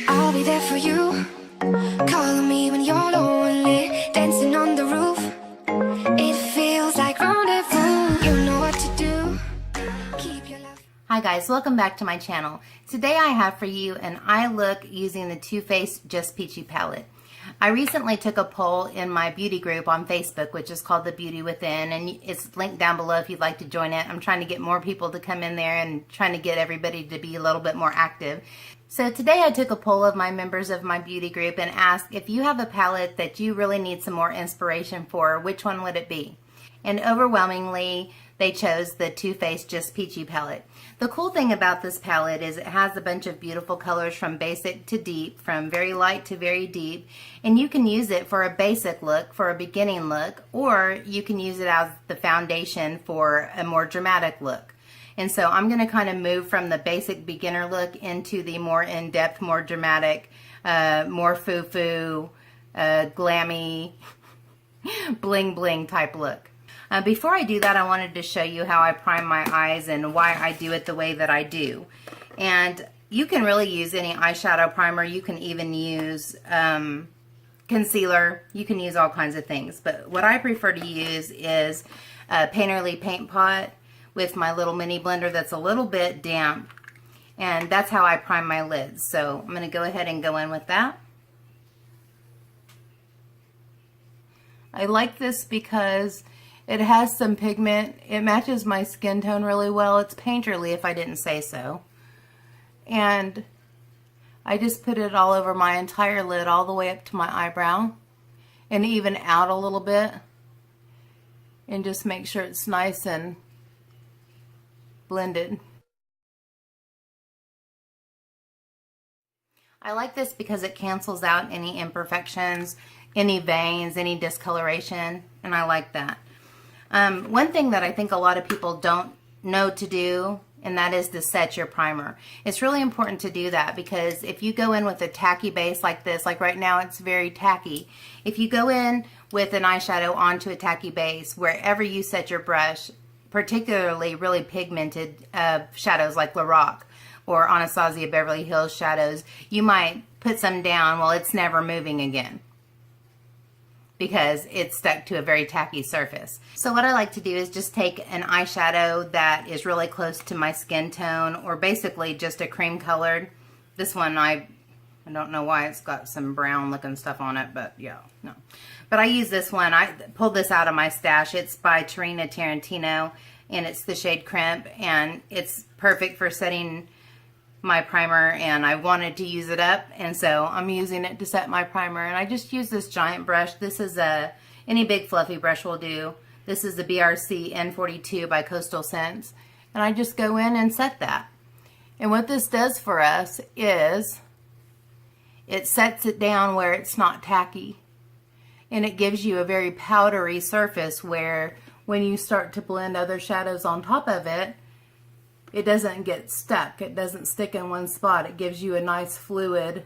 I'll be there for you, calling me when you're lonely, dancing on the roof. It feels like rendezvous. You know what to do. Keep your love. Hi guys, welcome back to my channel. Today I have for you an eye look using the Too Faced Just Peachy palette. I recently took a poll in my beauty group on Facebook, which is called The Beauty Within, and it's linked down below if you'd like to join it. I'm trying to get more people to come in there and trying to get everybody to be a little bit more active. So today I took a poll of my members of my beauty group and asked if you have a palette that you really need some more inspiration for, which one would it be? And overwhelmingly, they chose the Too Faced Just Peachy palette. The cool thing about this palette is it has a bunch of beautiful colors from basic to deep, from very light to very deep, and you can use it for a basic look, for a beginning look, or you can use it as the foundation for a more dramatic look. And so I'm going to kind of move from the basic beginner look into the more in-depth, more dramatic, more foo-foo, glammy, bling-bling type look. Before I do that, I wanted to show you how I prime my eyes and why I do it the way that I do. And you can really use any eyeshadow primer. You can even use concealer. You can use all kinds of things. But what I prefer to use is a Painterly paint pot with my little mini blender that's a little bit damp. And that's how I prime my lids. So I'm going to go ahead and go in with that. I like this because it has some pigment. It matches my skin tone really well. It's Painterly, if I didn't say so. And I just put it all over my entire lid, all the way up to my eyebrow, and even out a little bit, and just make sure it's nice and blended. I like this because it cancels out any imperfections, any veins, any discoloration, and I like that. One thing that I think a lot of people don't know to do, and that is to set your primer. It's really important to do that because if you go in with a tacky base like this, like right now it's very tacky. If you go in with an eyeshadow onto a tacky base, wherever you set your brush, particularly really pigmented shadows like Lorac or Anastasia Beverly Hills shadows, you might put some down, well, it's never moving again, because it's stuck to a very tacky surface. So what I like to do is just take an eyeshadow that is really close to my skin tone, or basically just a cream colored. This one, I don't know why it's got some brown looking stuff on it, but yeah, no. But I use this one. I pulled this out of my stash. It's by Tarina Tarantino, and it's the shade Crimp, and it's perfect for setting my primer, and I wanted to use it up, and so I'm using it to set my primer. And I just use this giant brush. This is any big fluffy brush will do. This is the BRC N42 by Coastal Scents, and I just go in and set that. And what this does for us is it sets it down where it's not tacky, and it gives you a very powdery surface where when you start to blend other shadows on top of it, it doesn't get stuck. It doesn't stick in one spot. It gives you a nice fluid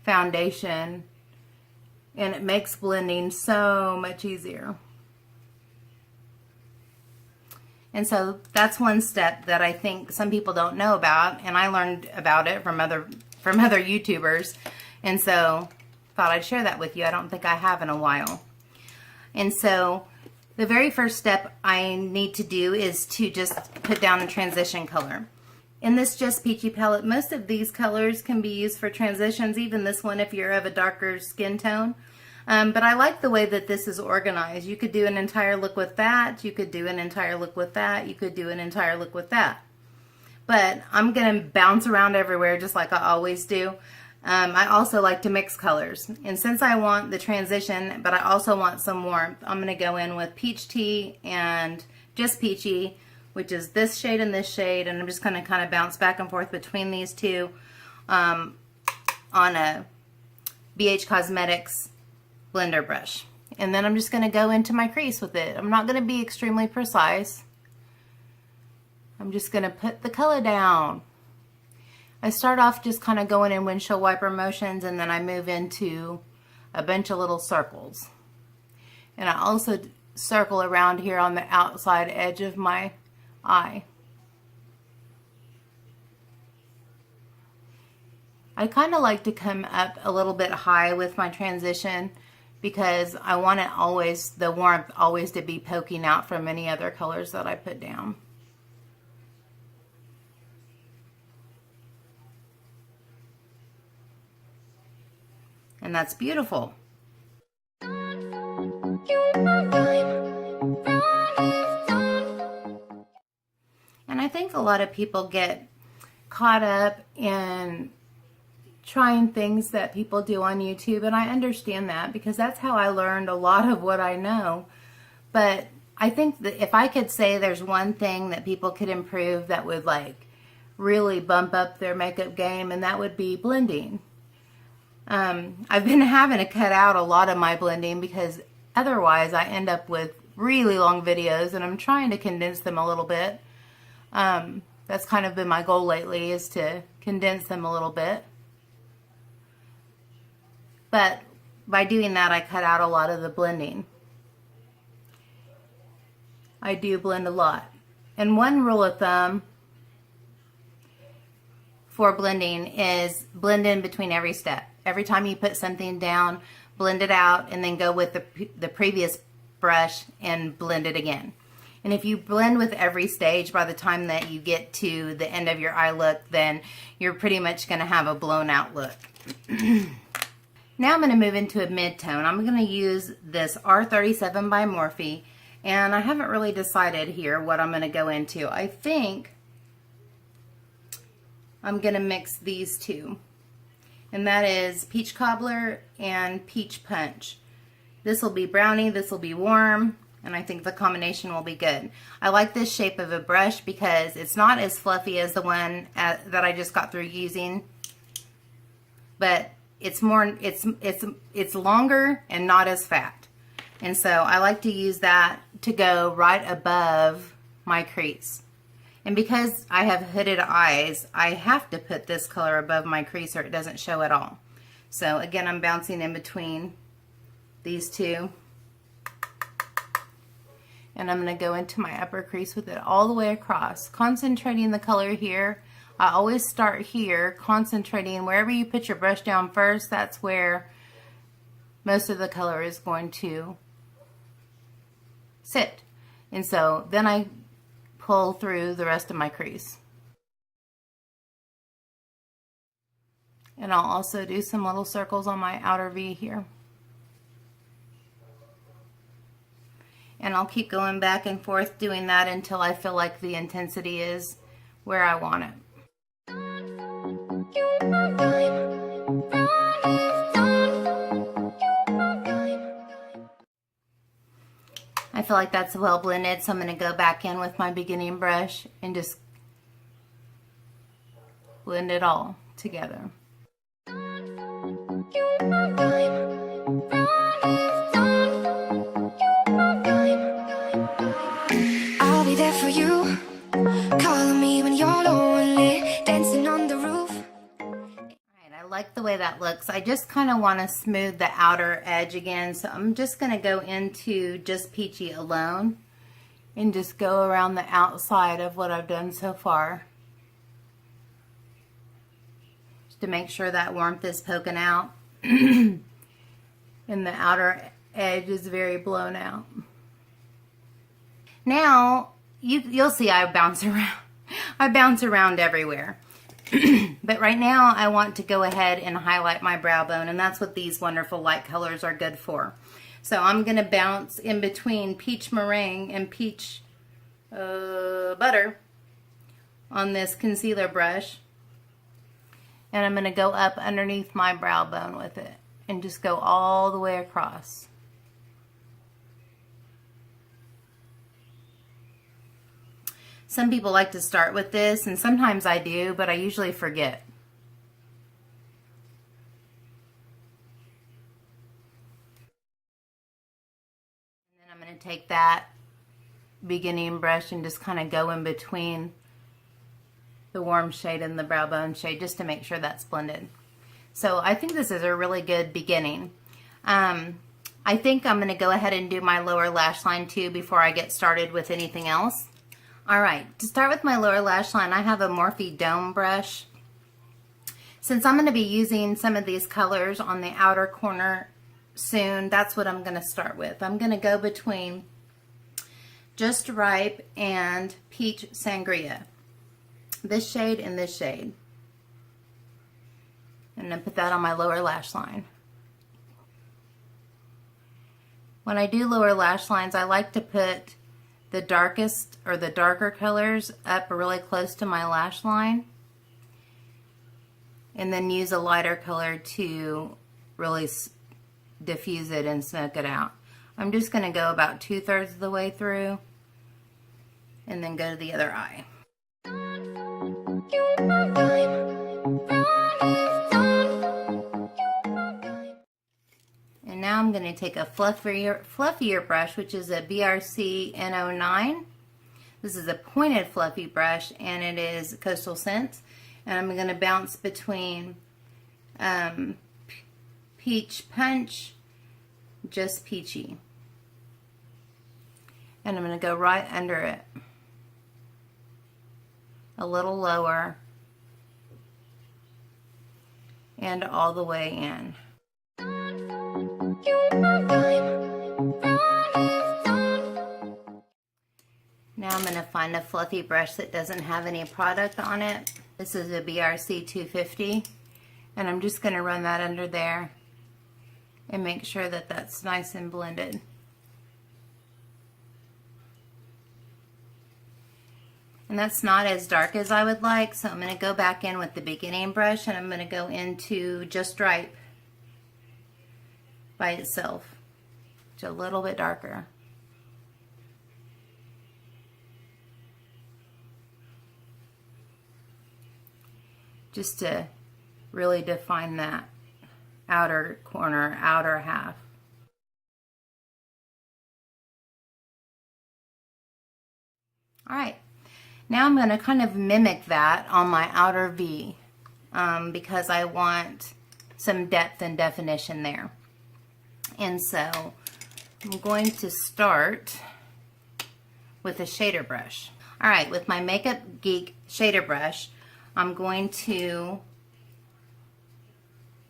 foundation, and it makes blending so much easier. And so that's one step that I think some people don't know about, and I learned about it from other YouTubers, and so thought I'd share that with you. I don't think I have in a while. And so the very first step I need to do is to just put down a transition color. In this Just Peachy palette, most of these colors can be used for transitions, even this one if you're of a darker skin tone. But I like the way that this is organized. You could do an entire look with that, you could do an entire look with that, you could do an entire look with that. But I'm going to bounce around everywhere just like I always do. I also like to mix colors, and since I want the transition but I also want some warmth, I'm going to go in with Peach Tea and Just Peachy, which is this shade and this shade, and I'm just going to kind of bounce back and forth between these two on a BH Cosmetics blender brush. And then I'm just going to go into my crease with it. I'm not going to be extremely precise. I'm just going to put the color down. I start off just kind of going in windshield wiper motions, and then I move into a bunch of little circles. And I also circle around here on the outside edge of my eye. I kind of like to come up a little bit high with my transition because I want it always, the warmth always to be poking out from any other colors that I put down. And that's beautiful. And I think a lot of people get caught up in trying things that people do on YouTube, and I understand that because that's how I learned a lot of what I know. But I think that if I could say there's one thing that people could improve that would like really bump up their makeup game, and that would be blending. I've been having to cut out a lot of my blending because otherwise I end up with really long videos, and I'm trying to condense them a little bit. That's kind of been my goal lately, is to condense them a little bit. But by doing that, I cut out a lot of the blending. I do blend a lot. And one rule of thumb for blending is blend in between every step. Every time you put something down, blend it out, and then go with the previous brush and blend it again. And if you blend with every stage, by the time that you get to the end of your eye look, then you're pretty much going to have a blown out look. Now I'm going to move into a mid-tone. I'm going to use this R37 by Morphe, and I haven't really decided here what I'm going to go into. I think I'm going to mix these two, and that is Peach Cobbler and Peach Punch. This will be brownie, this will be warm, and I think the combination will be good. I like this shape of a brush because it's not as fluffy as the one that I just got through using, but it's more, it's longer and not as fat. And so I like to use that to go right above my crease. And because I have hooded eyes, I have to put this color above my crease or it doesn't show at all. So again, I'm bouncing in between these two. And I'm going to go into my upper crease with it all the way across, concentrating the color here. I always start here, concentrating wherever you put your brush down first. That's where most of the color is going to sit. And so then I pull through the rest of my crease. And I'll also do some little circles on my outer V here. And I'll keep going back and forth doing that until I feel like the intensity is where I want it. I feel like that's well blended, so I'm going to go back in with my beginning brush and just blend it all together. I'll be there for you, calling me when you're lonely, dancing on the roof. Alright, I like the way that looks. I just kind of want to smooth the outer edge again, so I'm just going to go into just Peachy alone and just go around the outside of what I've done so far, just to make sure that warmth is poking out and the outer edge is very blown out. Now you'll see I bounce around. I bounce around everywhere. But right now I want to go ahead and highlight my brow bone, and that's what these wonderful light colors are good for. So I'm going to bounce in between Peach Meringue and Peach Butter on this concealer brush, and I'm going to go up underneath my brow bone with it and just go all the way across. Some people like to start with this, and sometimes I do, but I usually forget. And then I'm going to take that beginning brush and just kind of go in between the warm shade and the brow bone shade just to make sure that's blended. So I think this is a really good beginning. I think I'm going to go ahead and do my lower lash line too before I get started with anything else. Alright, to start with my lower lash line, I have a Morphe Dome brush. Since I'm going to be using some of these colors on the outer corner soon, that's what I'm going to start with. I'm going to go between Just Ripe and Peach Sangria. This shade and this shade. And then put that on my lower lash line. When I do lower lash lines, I like to put the darkest or the darker colors up really close to my lash line, and then use a lighter color to really diffuse it and smoke it out. I'm just going to go about 2/3 of the way through and then go to the other eye. And now I'm going to take a fluffier brush, which is a BRC N09. This is a pointed fluffy brush, and it is Coastal Scents. And I'm going to bounce between Peach Punch, Just Peachy. And I'm going to go right under it. A little lower. And all the way in. Now I'm going to find a fluffy brush that doesn't have any product on it. This is a BRC 250, and I'm just going to run that under there and make sure that that's nice and blended. And that's not as dark as I would like, so I'm going to go back in with the beginning brush, and I'm going to go into Just Ripe by itself. It's a little bit darker. Just to really define that outer corner, outer half. Alright, now I'm going to kind of mimic that on my outer V because I want some depth and definition there. And so I'm going to start with a shader brush. Alright, with my Makeup Geek shader brush, I'm going to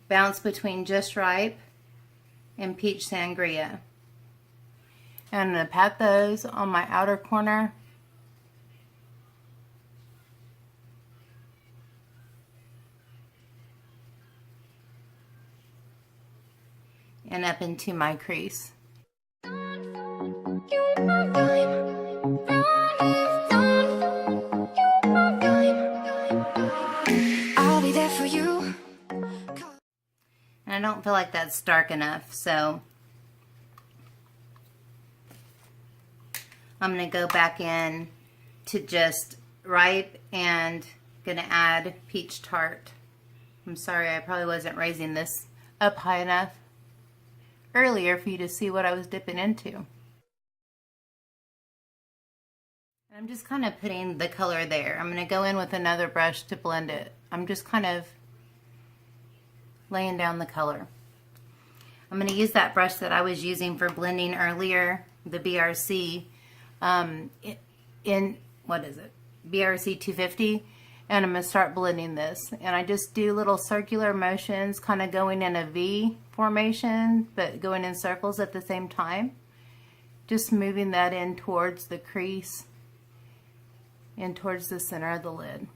bounce between Just Ripe and Peach Sangria. And I'm going to pat those on my outer corner. And up into my crease. And I don't feel like that's dark enough, so I'm going to go back in to Just Ripe and going to add Peach Tart. I'm sorry, I probably wasn't raising this up high enough earlier for you to see what I was dipping into. And I'm just kind of putting the color there. I'm going to go in with another brush to blend it. I'm just kind of laying down the color. I'm going to use that brush that I was using for blending earlier, the BRC in what is it? BRC 250, and I'm going to start blending this. And I just do little circular motions, kind of going in a V formation, but going in circles at the same time. Just moving that in towards the crease and towards the center of the lid.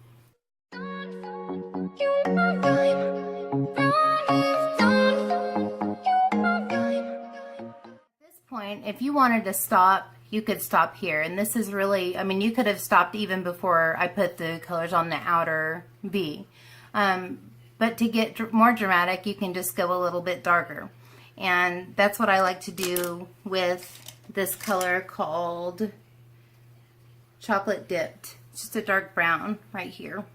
If you wanted to stop, you could stop here. And this is really, I mean, you could have stopped even before I put the colors on the outer V. But to get more dramatic, you can just go a little bit darker. And that's what I like to do with this color called Chocolate Dipped. It's just a dark brown right here.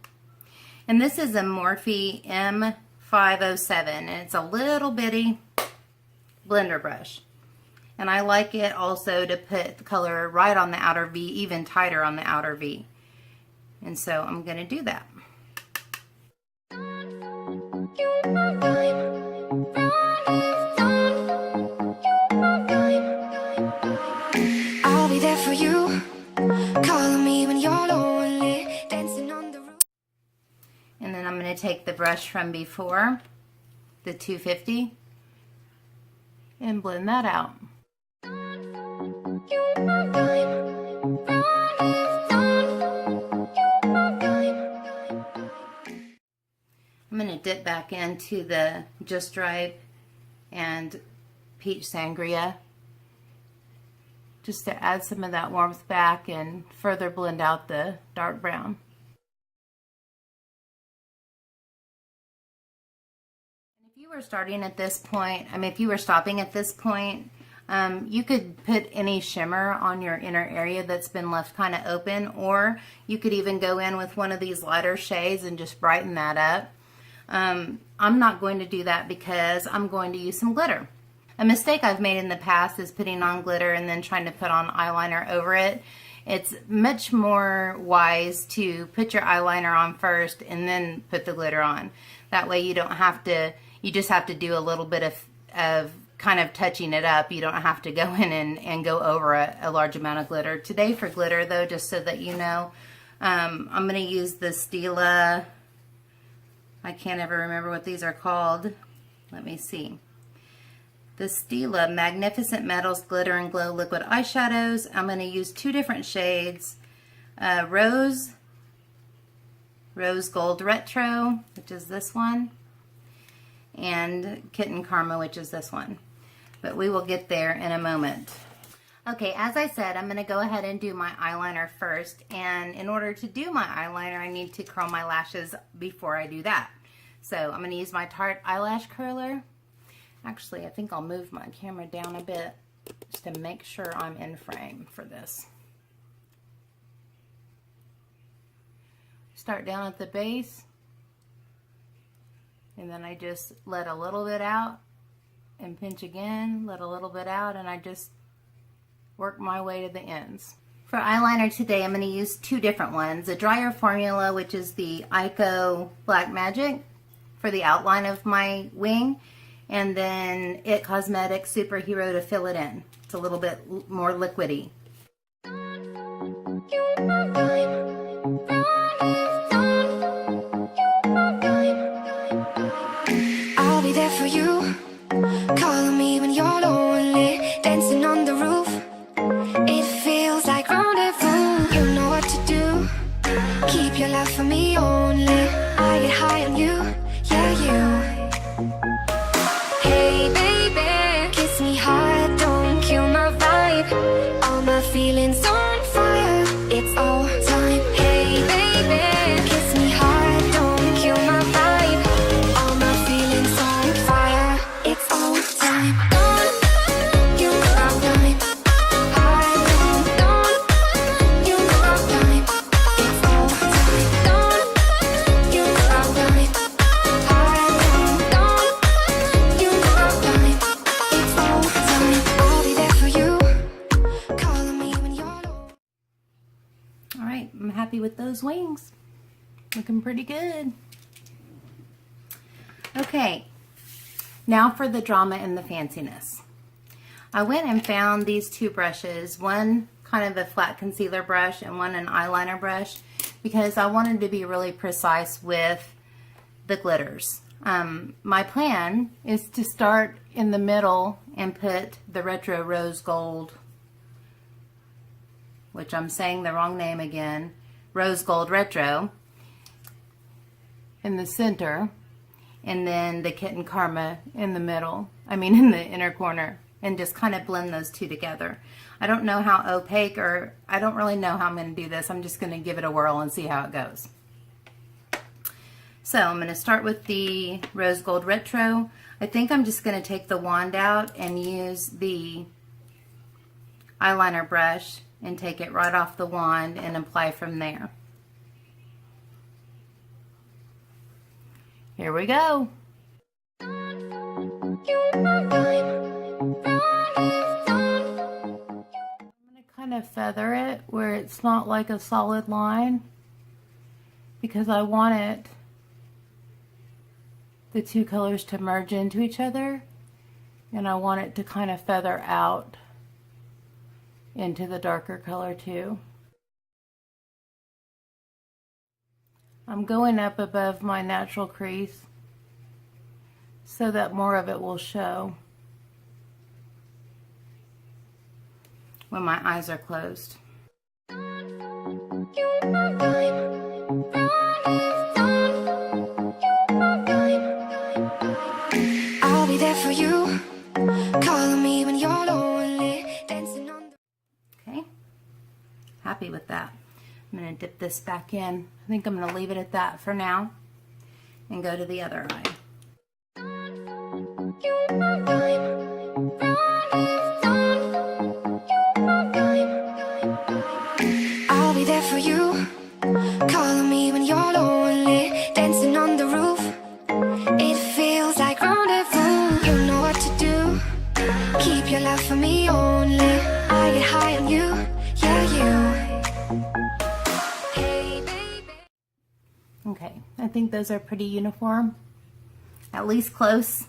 And this is a Morphe M507, and it's a little bitty blender brush. And I like it also to put the color right on the outer V, even tighter on the outer V. And so I'm going to do that. At there for you, calling me when you're lonely, dancing on the roof. And then I'm going to take the brush from before, the 250, and blend that out. I'm going to dip back into the Just Right and Peach Sangria just to add some of that warmth back and further blend out the dark brown. If you were starting at this point, if you were stopping at this point, you could put any shimmer on your inner area that's been left kind of open, or you could even go in with one of these lighter shades and just brighten that up. I'm not going to do that because I'm going to use some glitter. A mistake I've made in the past is putting on glitter and then trying to put on eyeliner over it. It's much more wise to put your eyeliner on first and then put the glitter on. That way you don't have to, you just have to do a little bit of kind of touching it up. You don't have to go in and go over a large amount of glitter. Today for glitter though, just so that you know, I'm going to use the Stila, I can't ever remember what these are called. Let me see. The Stila Magnificent Metals Glitter and Glow Liquid Eyeshadows. I'm going to use two different shades. Rose Gold Retro, which is this one, and Kitten Karma, which is this one. But we will get there in a moment. Okay, as I said, I'm going to go ahead and do my eyeliner first. And in order to do my eyeliner, I need to curl my lashes before I do that. So I'm going to use my Tarte eyelash curler. Actually, I think I'll move my camera down a bit just to make sure I'm in frame for this. Start down at the base, and then I just let a little bit out and pinch again, let a little bit out, and I just work my way to the ends. For eyeliner today, I'm going to use two different ones. A drier formula, which is the Ico Black Magic for the outline of my wing, and then It Cosmetics Superhero to fill it in. It's a little bit more liquidy. I'll be there for you, calling me when you're lonely, dancing on the roof. It feels like rendezvous. You know what to do. Keep your love for me only. I get high on you, yeah, you. Hey baby, kiss me hard, don't kill my vibe. All my feelings on fire, it's all time. Hey baby, kiss me hard, don't kill my vibe. All my feelings on fire, it's all time. Don't you know I'm dying. I don't you know I'm dying. It's all time. Don't you know I'm dying. Alright, I'm happy with those wings. Looking pretty good. Okay, now for the drama and the fanciness. I went and found these two brushes, one kind of a flat concealer brush and one an eyeliner brush, because I wanted to be really precise with the glitters. My plan is to start in the middle and put the Retro Rose Gold, which I'm saying the wrong name again, Rose Gold Retro, in the center, and then the Kitten Karma in the middle, in the inner corner, and just kind of blend those two together. I don't know how opaque, or I don't really know how I'm going to do this. I'm just going to give it a whirl and see how it goes. So I'm going to start with the Rose Gold Retro. I think I'm just going to take the wand out and use the eyeliner brush and take it right off the wand and apply from there. Here we go. I'm going to kind of feather it where it's not like a solid line, because I want it, the two colors, to merge into each other, and I want it to kind of feather out into the darker color too. I'm going up above my natural crease so that more of it will show when my eyes are closed. I'll be there for you, calling me when you're lonely, dancing on the... Okay, happy with that. I'm going to dip this back in. I think I'm going to leave it at that for now and go to the other eye. I'll be there for you, calling me when you're lonely, dancing on the roof. It feels like rendezvous. You know what to do. Keep your love for me only. I get high on you, yeah, you. Hey, baby. Okay, I think those are pretty uniform, at least close.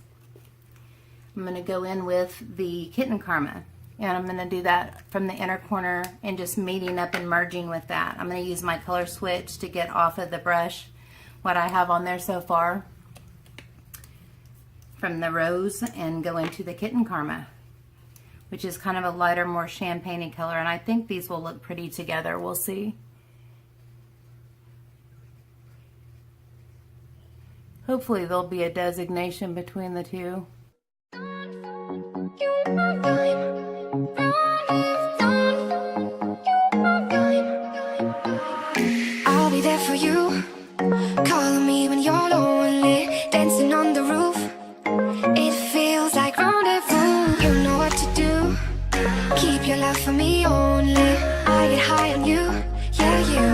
I'm going to go in with the Kitten Karma, and I'm going to do that from the inner corner and just meeting up and merging with that. I'm going to use my color switch to get off of the brush what I have on there so far from the Rose and go into the Kitten Karma, which is kind of a lighter, more champagne-y color, and I think these will look pretty together. We'll see. Hopefully there'll be a designation between the two. I'll be there for you, calling me when you're lonely, dancing on the roof. It feels like rendezvous. You know what to do. Keep your love for me only. I get high on you, yeah, you.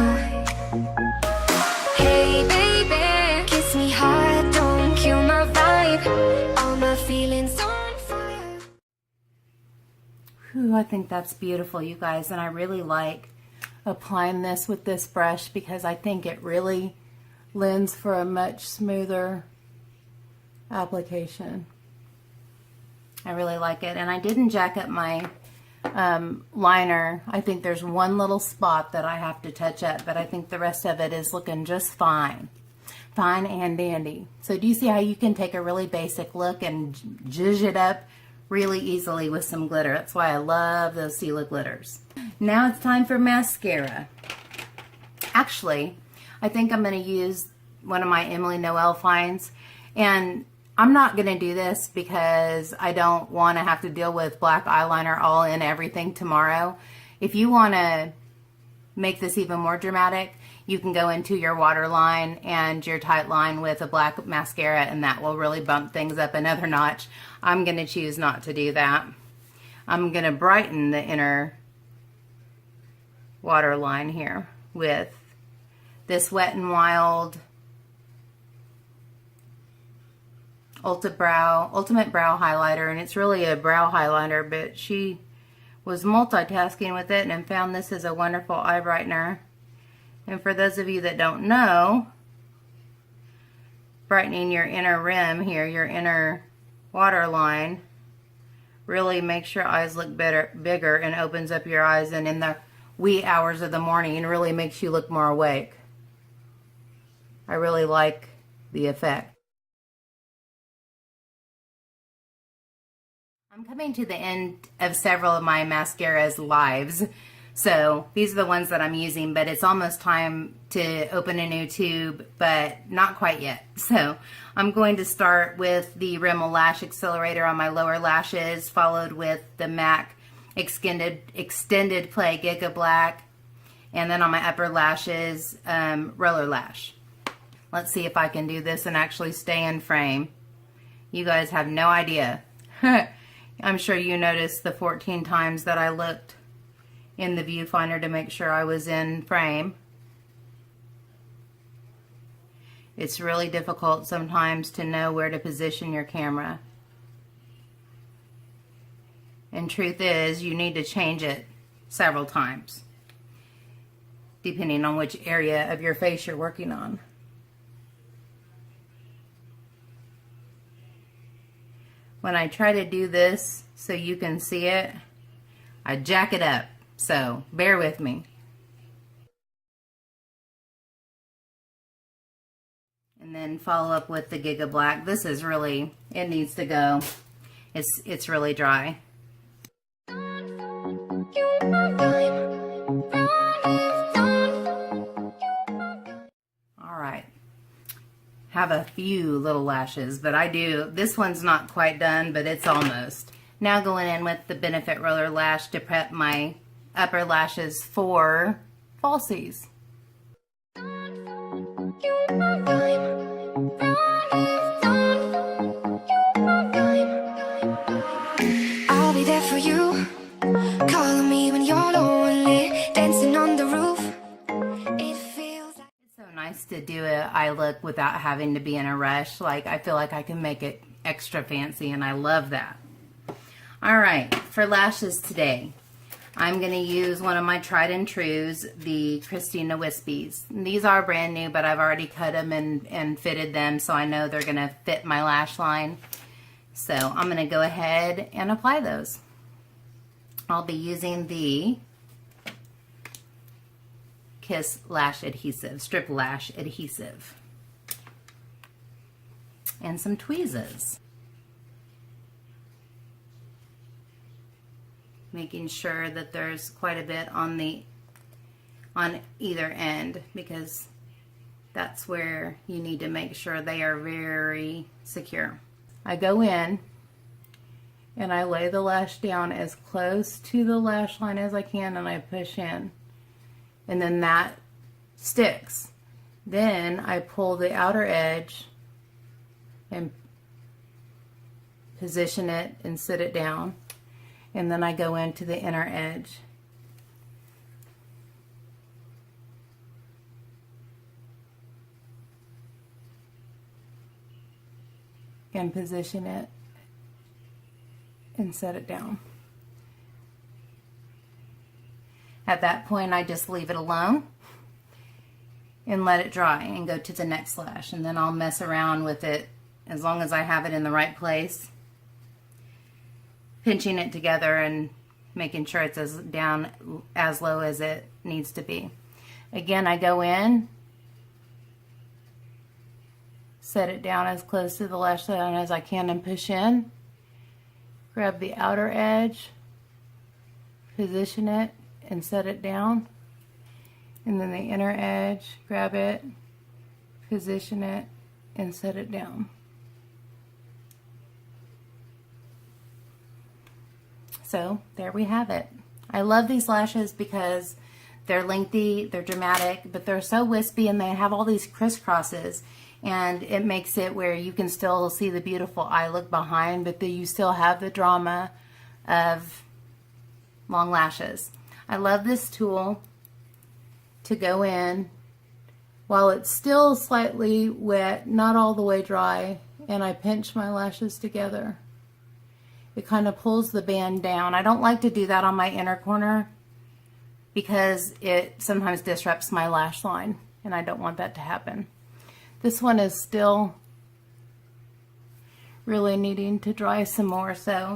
Hey, baby, kiss me hard, don't kill my vibe. All my feelings on fire. Whew, I think that's beautiful, you guys, and I really like applying this with this brush because I think it really lends for a much smoother application. I really like it, and I didn't jack up my liner. I think there's one little spot that I have to touch up, but I think the rest of it is looking just fine. Fine and dandy. So do you see how you can take a really basic look and zhuzh it up really easily with some glitter? That's why I love those Stila glitters. Now it's time for mascara. Actually, I think I'm going to use one of my Emily Noel finds, and I'm not going to do this because I don't want to have to deal with black eyeliner all in everything tomorrow. If you want to make this even more dramatic, you can go into your waterline and your tight line with a black mascara, and that will really bump things up another notch. I'm going to choose not to do that. I'm going to brighten the inner waterline here with this Wet n Wild Ultimate Brow Highlighter, and it's really a brow highlighter, but she was multitasking with it and found this as a wonderful eye brightener. And for those of you that don't know, brightening your inner rim here, your inner waterline, really makes your eyes look bigger and opens up your eyes, and in the wee hours of the morning really makes you look more awake. I really like the effect. I'm coming to the end of several of my mascaras lives, so these are the ones that I'm using, but it's almost time to open a new tube, but not quite yet. So I'm going to start with the Rimmel Lash Accelerator on my lower lashes, followed with the MAC Extended Play Giga Black, and then on my upper lashes, Roller Lash. Let's see if I can do this and actually stay in frame. You guys have no idea. I'm sure you noticed the 14 times that I looked in the viewfinder to make sure I was in frame. It's really difficult sometimes to know where to position your camera. And truth is, you need to change it several times, depending on which area of your face you're working on. When I try to do this so you can see it, I jack it up So bear with me. And then follow up with the Giga Black. This is really, it needs to go. It's really dry. Alright. Have a few little lashes, but I do, this one's not quite done, but it's almost. Now going in with the Benefit Roller Lash to prep my upper lashes for falsies. I'll be there for you, calling me when you're lonely, dancing on the roof. It feels like It's so nice to do an eye look without having to be in a rush. Like, I feel like I can make it extra fancy, and I love that. All right, for lashes today, I'm going to use one of my tried and trues, the Christina Wispies. These are brand new, but I've already cut them and fitted them, so I know they're going to fit my lash line. So I'm going to go ahead and apply those. I'll be using the Kiss Lash Adhesive, Strip Lash Adhesive, and some tweezers. Making sure that there's quite a bit on either end, because that's where you need to make sure they are very secure. I go in and I lay the lash down as close to the lash line as I can, and I push in, and then that sticks. Then I pull the outer edge and position it and sit it down. And then I go into the inner edge. And position it and set it down. At that point, I just leave it alone and let it dry and go to the next lash. And then I'll mess around with it as long as I have it in the right place, pinching it together and making sure it's as low as it needs to be. Again, I go in, set it down as close to the lash line as I can and push in, grab the outer edge, position it and set it down, and then the inner edge, grab it, position it and set it down. So there we have it. I love these lashes because they're lengthy, they're dramatic, but they're so wispy, and they have all these crisscrosses, and it makes it where you can still see the beautiful eye look behind, but then you still have the drama of long lashes. I love this tool to go in while it's still slightly wet, not all the way dry, and I pinch my lashes together. It kind of pulls the band down. I don't like to do that on my inner corner because it sometimes disrupts my lash line, and I don't want that to happen. This one is still really needing to dry some more, so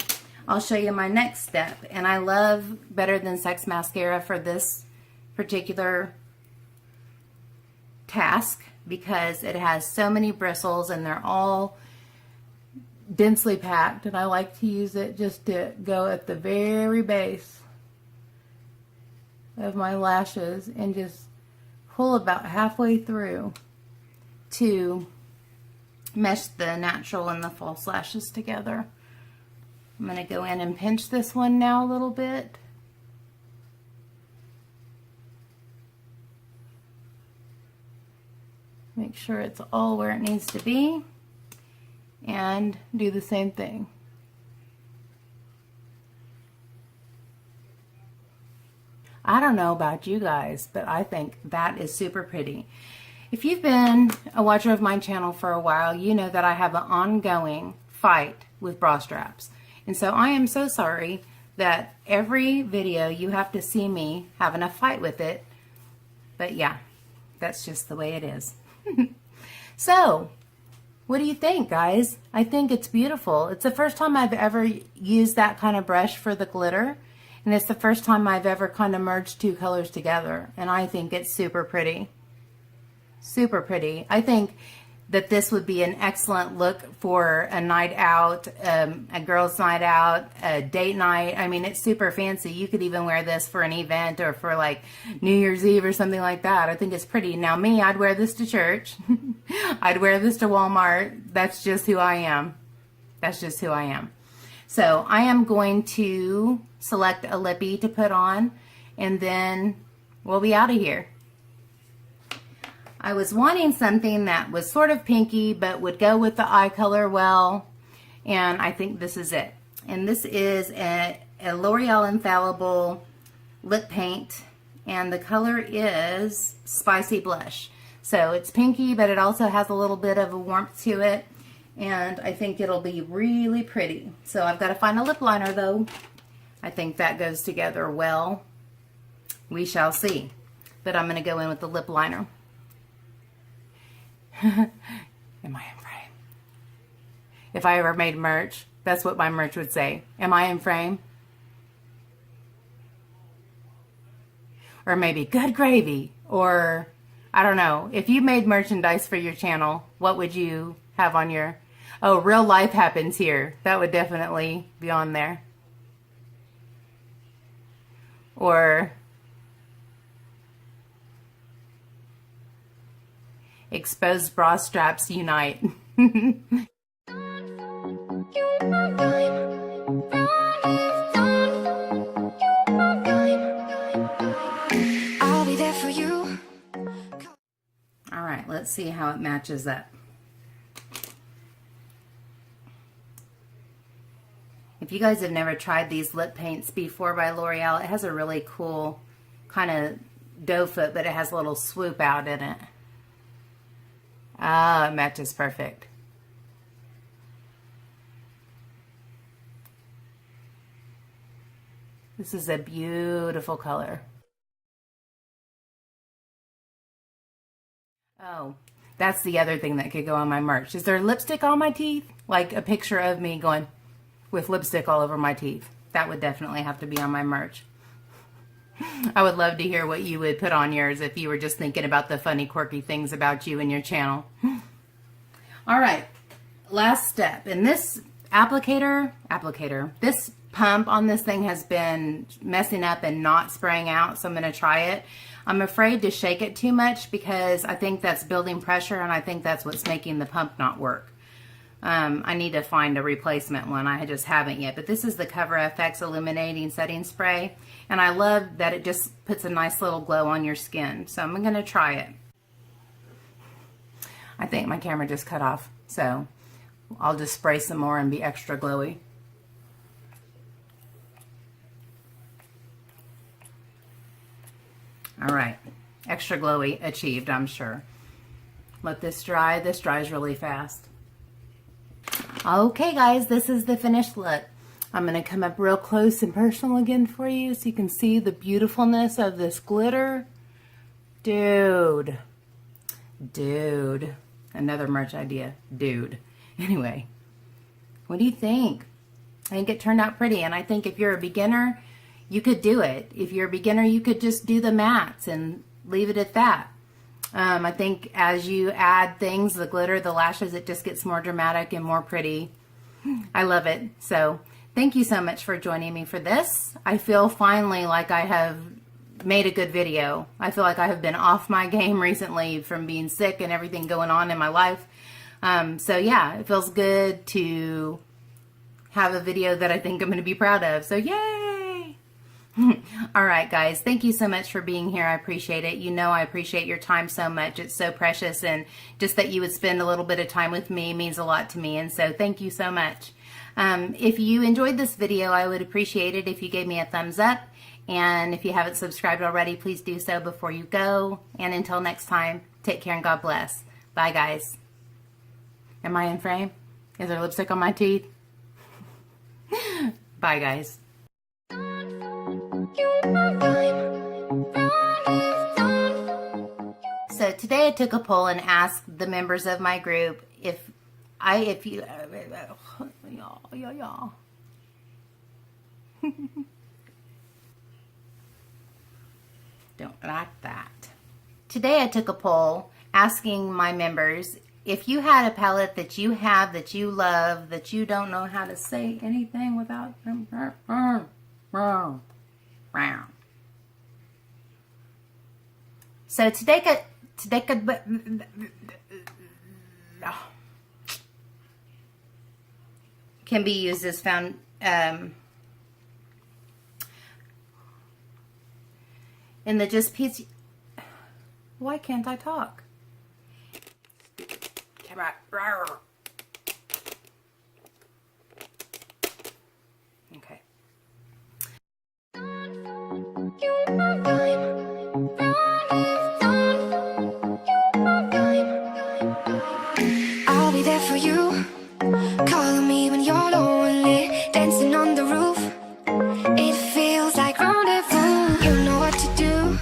I'll show you my next step. And I love Better Than Sex mascara for this particular task because it has so many bristles and they're all densely packed, and I like to use it just to go at the very base of my lashes and just pull about halfway through to mesh the natural and the false lashes together. I'm going to go in and pinch this one now a little bit. Make sure it's all where it needs to be. And do the same thing. I don't know about you guys, but I think that is super pretty. If you've been a watcher of my channel for a while, you know that I have an ongoing fight with bra straps. And so I am so sorry that every video you have to see me having a fight with it. But yeah, that's just the way it is. So, what do you think, guys? I think it's beautiful. It's the first time I've ever used that kind of brush for the glitter, And it's the first time I've ever kind of merged two colors together. And I think it's super pretty. Super pretty. I think that this would be an excellent look for a night out, a girl's night out, a date night. I mean, it's super fancy. You could even wear this for an event or for like New Year's Eve or something like that. I think it's pretty. Now me, I'd wear this to church. I'd wear this to Walmart. That's just who I am. That's just who I am. So I am going to select a lippy to put on, and then we'll be out of here. I was wanting something that was sort of pinky but would go with the eye color well, and I think this is it. And this is a L'Oreal Infallible lip paint, and the color is Spicy Blush. So it's pinky, but it also has a little bit of a warmth to it, and I think it'll be really pretty. So I've got to find a lip liner though. I think that goes together well. We shall see. But I'm going to go in with the lip liner. Am I in frame? If I ever made merch, that's what my merch would say. Am I in frame? Or maybe good gravy. Or, I don't know. If you made merchandise for your channel, what would you have on your... Oh, real life happens here. That would definitely be on there. Or... exposed bra straps unite. I'll be there for you. All right, let's see how it matches up. If you guys have never tried these lip paints before by L'Oreal, it has a really cool kind of doe foot, but it has a little swoop out in it. Ah, it matches perfect. This is a beautiful color. Oh, that's the other thing that could go on my merch. Is there lipstick on my teeth? Like a picture of me going with lipstick all over my teeth. That would definitely have to be on my merch. I would love to hear what you would put on yours if you were just thinking about the funny, quirky things about you and your channel. All right, last step. And this this pump on this thing has been messing up and not spraying out, so I'm going to try it. I'm afraid to shake it too much because I think that's building pressure, and I think that's what's making the pump not work. I need to find a replacement one. I just haven't yet. But this is the Cover FX Illuminating Setting Spray. And I love that it just puts a nice little glow on your skin. So I'm going to try it. I think my camera just cut off. So I'll just spray some more and be extra glowy. All right. Extra glowy achieved, I'm sure. Let this dry. This dries really fast. Okay guys, this is the finished look. I'm going to come up real close and personal again for you so you can see the beautifulness of this glitter. Dude. Another merch idea. Dude. Anyway, what do you think? I think it turned out pretty, and I think if you're a beginner, you could do it. If you're a beginner, you could just do the mattes and leave it at that. I think as you add things, the glitter, the lashes, it just gets more dramatic and more pretty. I love it. So thank you so much for joining me for this. I feel finally like I have made a good video. I feel like I have been off my game recently from being sick and everything going on in my life. So yeah, it feels good to have a video that I think I'm going to be proud of. So yay! All right, guys, thank you so much for being here. I appreciate it. You know I appreciate your time so much. It's so precious, and just that you would spend a little bit of time with me means a lot to me, and so thank you so much. If you enjoyed this video, I would appreciate it if you gave me a thumbs up, and if you haven't subscribed already, please do so before you go. And until next time, take care and God bless. Bye, guys. Am I in frame? Is there lipstick on my teeth? Bye, guys. So today I took a poll and asked the members of my group if you y'all Don't like that. Today I took a poll asking my members, if you had a palette that you have, that you love, that you don't know how to say anything without... So today can be used as found... in the Just Peachy... Why can't I talk? Okay. I'll be there for you, calling me when you're lonely, dancing on the roof. It feels like rendezvous. You know what to do.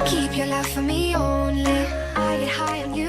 Keep your love for me only. I get high on you.